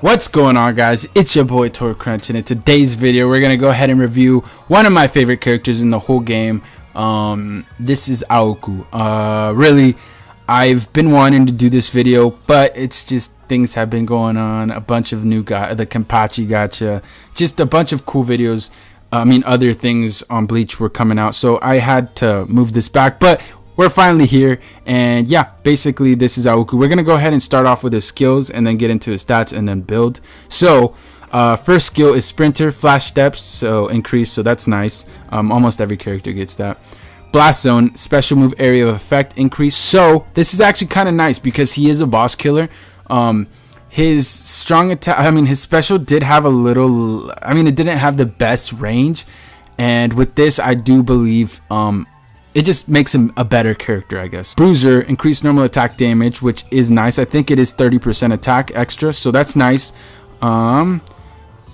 What's going on, guys? It's your boy Crunch, and in today's video we're gonna go ahead and review one of my favorite characters in the whole game. This is Ouko. Really, I've been wanting to do this video, but it's just things have been going on. A bunch of new the Kenpachi gacha, just a bunch of cool videos. Other things on Bleach were coming out, so I had to move this back, but we're finally here. And yeah, basically this is Ouko. We're gonna go ahead and start off with his skills and then get into his stats and then build. So first skill is sprinter, flash steps, so increase, so that's nice. Almost every character gets that. Blast zone, special move area of effect increase, so this is actually kind of nice because he is a boss killer. His strong attack, his special did have a little, it didn't have the best range, and with this I do believe it just makes him a better character, I guess. Bruiser, increased normal attack damage, which is nice. I think it is 30% attack extra, so that's nice.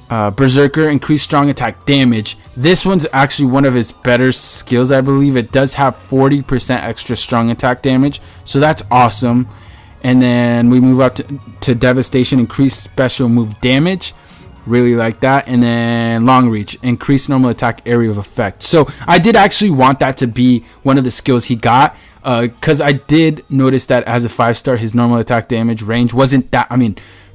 Berserker, increased strong attack damage. This one's actually one of his better skills, I believe. It does have 40% extra strong attack damage, so that's awesome. And then we move up to Devastation, increased special move damage. Really like that. And then long reach, increased normal attack area of effect. So I did actually want that to be one of the skills he got, because I did notice that as a 5-star his normal attack damage range wasn't that,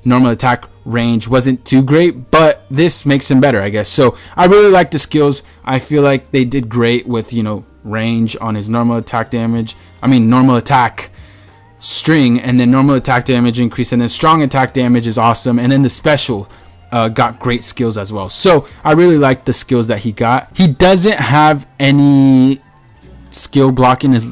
normal attack range wasn't too great, but this makes him better, I guess. So I really like the skills. I feel like they did great with, range on his normal attack damage, normal attack string, and then normal attack damage increase, and then strong attack damage is awesome, and then the special got great skills as well. So I really like the skills that he got. He doesn't have any skill blocking his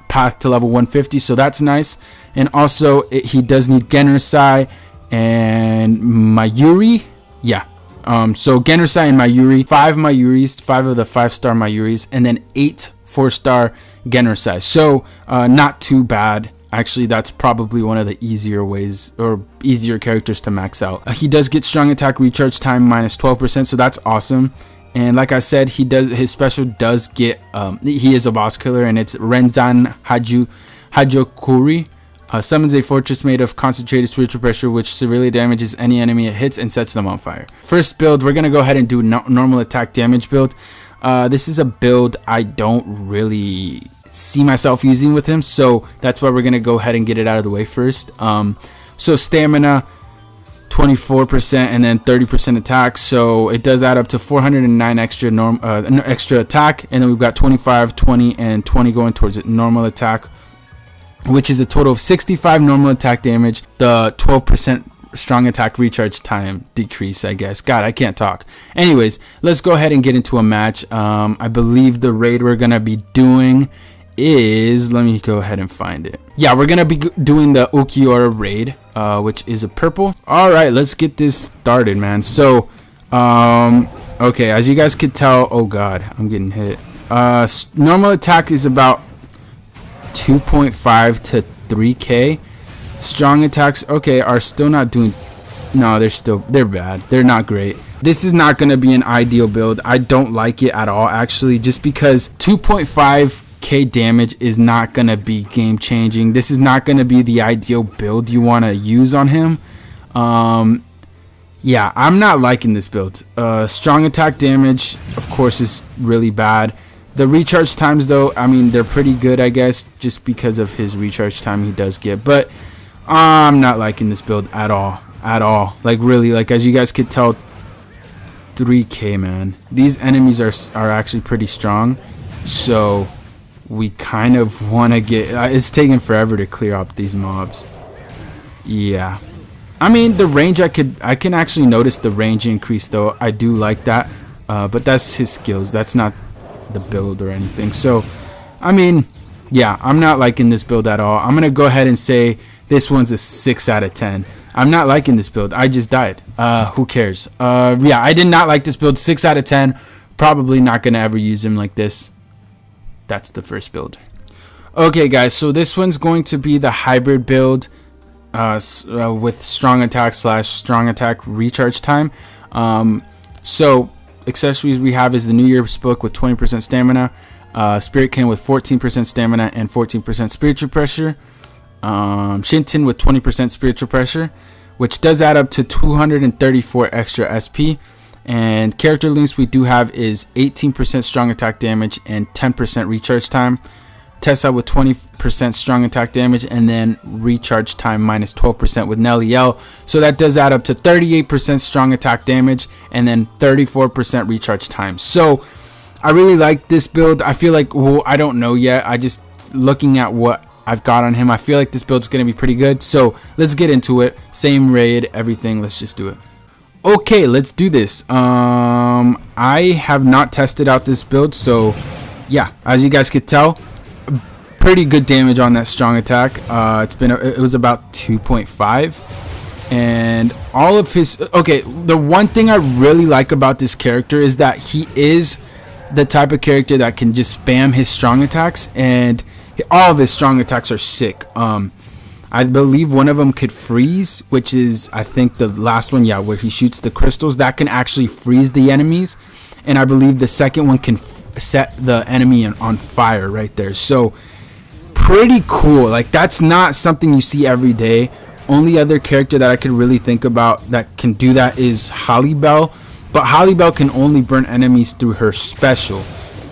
path to level 150, so that's nice. And also he does need Genryusai and Mayuri. Yeah, so Genryusai and Mayuri, 5 Mayuris, 5 of the 5-star Mayuris, and then 8 4-star Genryusai. So not too bad. Actually, that's probably one of the easier ways or easier characters to max out. He does get strong attack recharge time minus 12%, so that's awesome. And like I said, his special does get he is a boss killer, and it's Renzan Hajokuri. Summons a fortress made of concentrated spiritual pressure, which severely damages any enemy it hits and sets them on fire. First build, we're gonna go ahead and do normal attack damage build. This is a build I don't really see myself using with him, so that's why we're gonna go ahead and get it out of the way first. So stamina 24% and then 30% attack, so it does add up to 409 extra extra attack, and then we've got 25, 20, and 20 going towards it normal attack, which is a total of 65 normal attack damage. The 12% strong attack recharge time decrease, I guess. God, I can't talk. Anyways, let's go ahead and get into a match. I believe the raid we're gonna be doing is, let me go ahead and find it. Yeah, we're gonna be doing the Ukiura raid, which is a purple. All right, let's get this started, man. So okay, as you guys could tell, oh god, I'm getting hit. Normal attack is about 2.5 to 3k. Strong attacks, okay, are still not doing, no, they're bad. They're not great. This is not gonna be an ideal build. I don't like it at all, actually, just because 2.5k damage is not gonna be game changing. This is not gonna be the ideal build you want to use on him. Yeah, I'm not liking this build. Strong attack damage, of course, is really bad. The recharge times, though, they're pretty good, I guess, just because of his recharge time he does get. But I'm not liking this build at all. Like, really, like, as you guys could tell, 3k, man. These enemies are actually pretty strong, so we kind of want to get, it's taking forever to clear up these mobs. Yeah, the range, I can actually notice the range increase, though. I do like that, but that's his skills. That's not the build or anything. So yeah, I'm not liking this build at all. I'm gonna go ahead and say this one's a 6 out of 10. I'm not liking this build. I just died. Who cares? Yeah, I did not like this build. 6 out of 10. Probably not gonna ever use him like this. That's the first build. Okay, guys, so this one's going to be the hybrid build with strong attack / strong attack recharge time. So accessories we have is the New Year's Book with 20% stamina, Spirit Cane with 14% stamina and 14% spiritual pressure, Shinten with 20% spiritual pressure, which does add up to 234 extra SP. And character links we do have is 18% strong attack damage and 10% recharge time. Test out with 20% strong attack damage and then recharge time minus 12% with Nelly L. So that does add up to 38% strong attack damage and then 34% recharge time. So I really like this build. I feel like, well, I don't know yet. I just looking at what I've got on him, I feel like this build is going to be pretty good. So let's get into it. Same raid, everything. Let's just do it. Okay, let's do this. I have not tested out this build, so yeah, as you guys could tell, pretty good damage on that strong attack. It was about 2.5, and all of his. Okay, the one thing I really like about this character is that he is the type of character that can just spam his strong attacks, and all of his strong attacks are sick. I believe one of them could freeze, which is, I think, the last one, yeah, where he shoots the crystals. That can actually freeze the enemies. And I believe the second one can set the enemy on fire right there. So, pretty cool. Like, that's not something you see every day. Only other character that I could really think about that can do that is Holly Bell. But Holly Bell can only burn enemies through her special.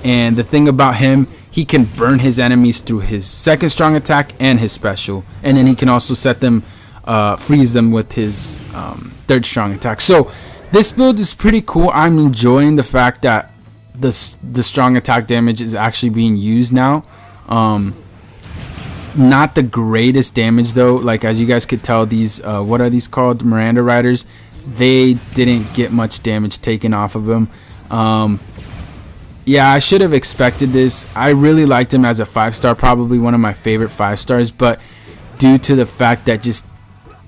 And the thing about him, he can burn his enemies through his second strong attack and his special, and then he can also set them, freeze them with his third strong attack. So this build is pretty cool. I'm enjoying the fact that the strong attack damage is actually being used now. Not the greatest damage though. Like, as you guys could tell, these what are these called? Miranda Riders. They didn't get much damage taken off of them. Yeah, I should have expected this. I really liked him as a 5-star, probably one of my favorite 5-stars, but due to the fact that just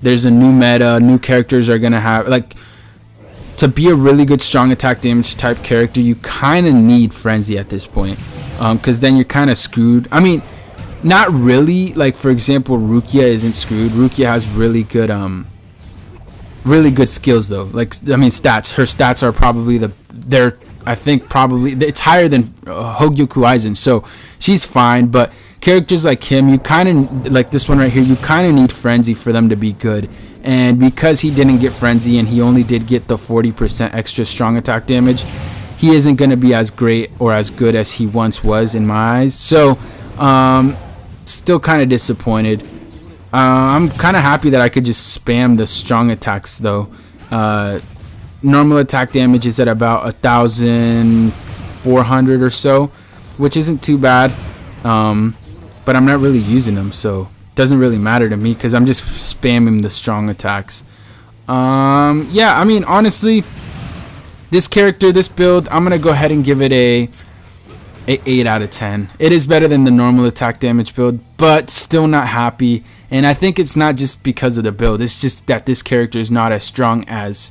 there's a new meta, new characters are gonna have, like, to be a really good strong attack damage type character, you kind of need Frenzy at this point, because then you're kind of screwed. I mean, not really. Like, for example, Rukia isn't screwed. Rukia has really good skills though. Like, I mean, stats. Her stats are probably I think probably it's higher than Hogyoku Aizen, so she's fine. But characters like him, you kind of, like this one right here, you kind of need Frenzy for them to be good. And because he didn't get Frenzy and he only did get the 40% extra strong attack damage, he isn't going to be as great or as good as he once was in my eyes. So still kind of disappointed. I'm kind of happy that I could just spam the strong attacks though. Normal attack damage is at about 1,400 or so, which isn't too bad, but I'm not really using them, so it doesn't really matter to me because I'm just spamming the strong attacks. Yeah, I mean, honestly, this character, this build, I'm gonna go ahead and give it a 8 out of 10. It is better than the normal attack damage build, but still not happy. And I think it's not just because of the build, it's just that this character is not as strong as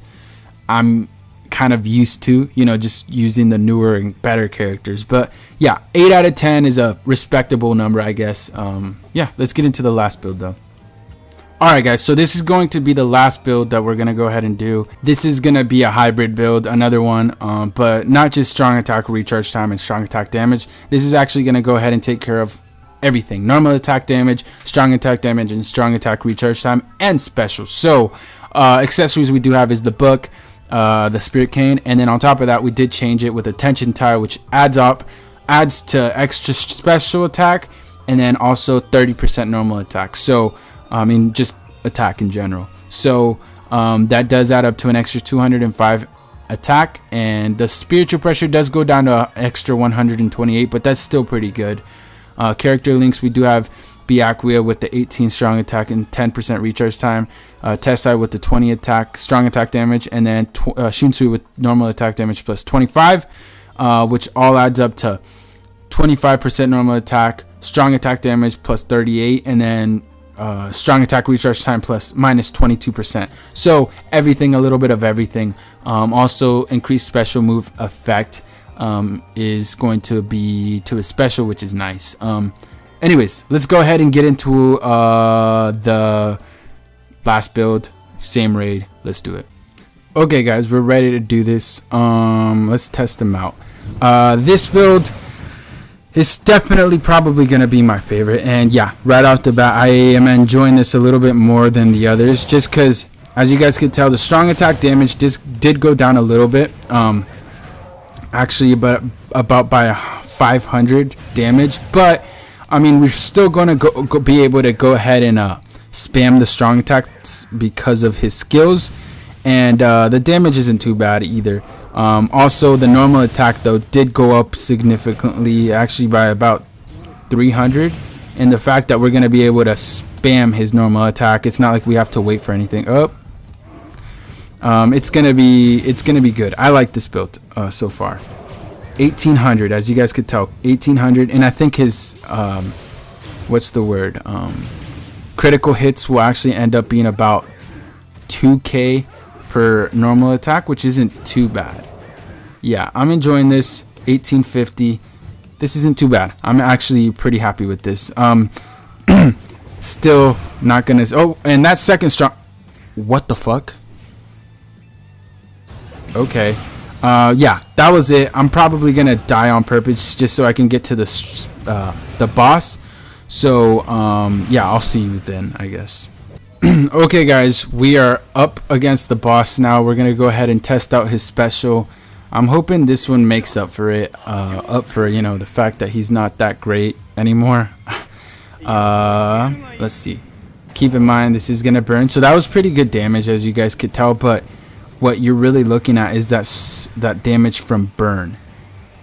I'm kind of used to, you know, just using the newer and better characters. But yeah, 8 out of 10 is a respectable number, I guess. Yeah, let's get into the last build though. Alright guys, so this is going to be the last build that we're going to go ahead and do. This is going to be a hybrid build, another one, but not just strong attack recharge time and strong attack damage. This is actually going to go ahead and take care of everything. Normal attack damage, strong attack damage, and strong attack recharge time, and special. So accessories we do have is the book, the spirit cane, and then on top of that we did change it with a tension tire, which adds to extra special attack, and then also 30% normal attack. So I mean, just attack in general. So that does add up to an extra 205 attack, and the spiritual pressure does go down to an extra 128, but that's still pretty good. Character links we do have Byakuya with the 18 strong attack and 10% recharge time, Tessai with the 20 attack strong attack damage, and then Shunsui with normal attack damage plus 25, which all adds up to 25% normal attack, strong attack damage plus 38, and then strong attack recharge time plus minus 22%. So everything, a little bit of everything. Also increased special move effect is going to be to a special, which is nice. Anyways, let's go ahead and get into the last build, same raid. Let's do it. Okay guys, we're ready to do this. Let's test them out. This build is definitely probably going to be my favorite, and yeah, right off the bat I am enjoying this a little bit more than the others, just because As you guys could tell, the strong attack damage did go down a little bit. Actually, about by 500 damage. But I mean, we're still gonna be able to go ahead and spam the strong attacks because of his skills, and the damage isn't too bad either. Also, the normal attack though did go up significantly, actually by about 300. And the fact that we're gonna be able to spam his normal attack, it's not like we have to wait for anything up. It's gonna be good. I like this build so far. 1800, as you guys could tell, 1800, and I think his what's the word? Critical hits will actually end up being about 2k per normal attack, which isn't too bad. Yeah, I'm enjoying this. 1850. This isn't too bad. I'm actually pretty happy with this. Still not gonna. Oh, and that second strong. What the fuck? Okay. Yeah, that was it. I'm probably gonna die on purpose just so I can get to the boss. So yeah, I'll see you then, I guess. Okay guys, we are up against the boss now. We're gonna go ahead and test out his special. I'm hoping this one makes up for it, you know, the fact that he's not that great anymore. Let's see. Keep in mind this is gonna burn, so that was pretty good damage, as you guys could tell, but what you're really looking at is that damage from burn.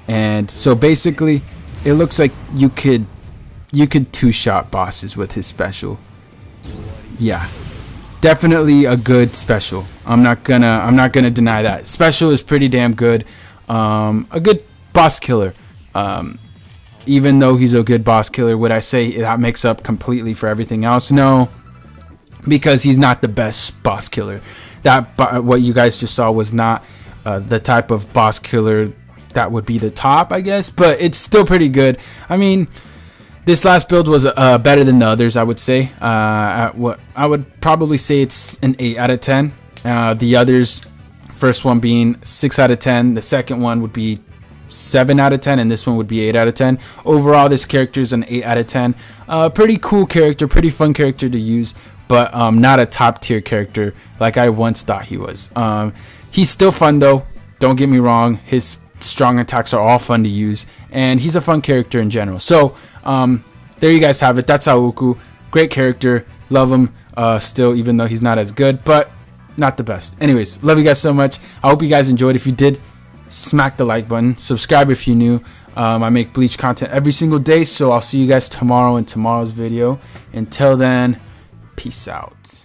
And so basically it looks like you could two-shot bosses with his special. Yeah, definitely a good special. I'm not gonna deny that. Special is pretty damn good. A good boss killer. Even though he's a good boss killer, would I say that makes up completely for everything else? No, because he's not the best boss killer. What you guys just saw was not the type of boss killer that would be the top, I guess, but it's still pretty good. I mean, this last build was better than the others, I would say. I would probably say it's an 8 out of 10. The others, first one being 6 out of 10, the second one would be 7 out of 10, and this one would be 8 out of 10. Overall, this character is an 8 out of 10. Pretty cool character, pretty fun character to use, but not a top tier character like I once thought he was. He's still fun though, don't get me wrong. His strong attacks are all fun to use, and he's a fun character in general. So there you guys have it. That's Ouko. Great character, love him still, even though he's not as good, but not the best. Anyways, love you guys so much. I hope you guys enjoyed. If you did, smack the like button, subscribe if you're new. I make Bleach content every single day, so I'll see you guys tomorrow in tomorrow's video. Until then, peace out.